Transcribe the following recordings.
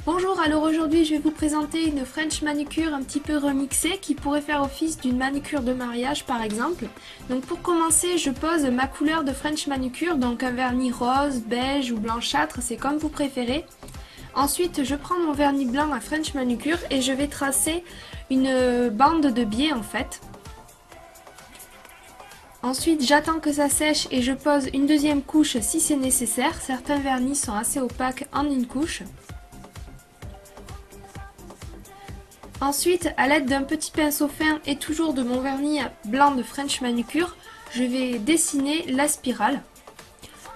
Bonjour, alors aujourd'hui je vais vous présenter une French manucure un petit peu remixée qui pourrait faire office d'une manucure de mariage par exemple. Donc pour commencer, je pose ma couleur de French manucure, donc un vernis rose, beige ou blanchâtre, c'est comme vous préférez. Ensuite, je prends mon vernis blanc à French manucure et je vais tracer une bande de biais en fait. Ensuite, j'attends que ça sèche et je pose une deuxième couche si c'est nécessaire. Certains vernis sont assez opaques en une couche. Ensuite, à l'aide d'un petit pinceau fin et toujours de mon vernis blanc de French manucure, je vais dessiner la spirale.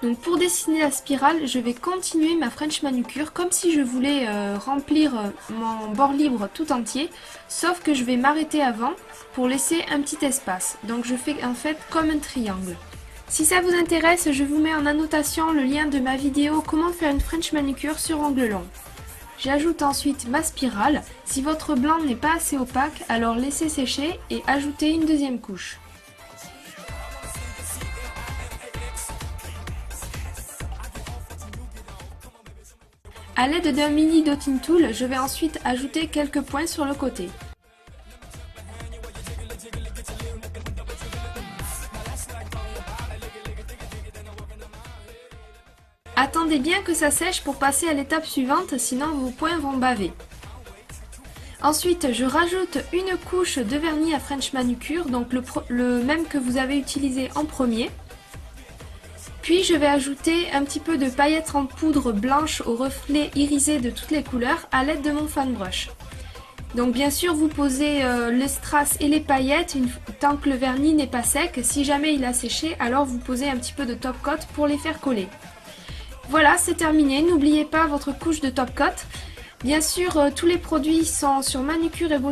Donc pour dessiner la spirale, je vais continuer ma French manucure comme si je voulais remplir mon bord libre tout entier, sauf que je vais m'arrêter avant pour laisser un petit espace. Donc je fais en fait comme un triangle. Si ça vous intéresse, je vous mets en annotation le lien de ma vidéo comment faire une French manucure sur ongles longs. J'ajoute ensuite ma spirale. Si votre blanc n'est pas assez opaque, alors laissez sécher et ajoutez une deuxième couche. A l'aide d'un mini dotting tool, je vais ensuite ajouter quelques points sur le côté. Attendez bien que ça sèche pour passer à l'étape suivante, sinon vos points vont baver. Ensuite, je rajoute une couche de vernis à French manucure, donc le même que vous avez utilisé en premier. Puis je vais ajouter un petit peu de paillettes en poudre blanche au reflet irisé de toutes les couleurs à l'aide de mon fan brush. Donc bien sûr vous posez les strass et les paillettes tant que le vernis n'est pas sec. Si jamais il a séché, alors vous posez un petit peu de top coat pour les faire coller. Voilà, c'est terminé. N'oubliez pas votre couche de top coat. Bien sûr, tous les produits sont sur Manucure et Beauté.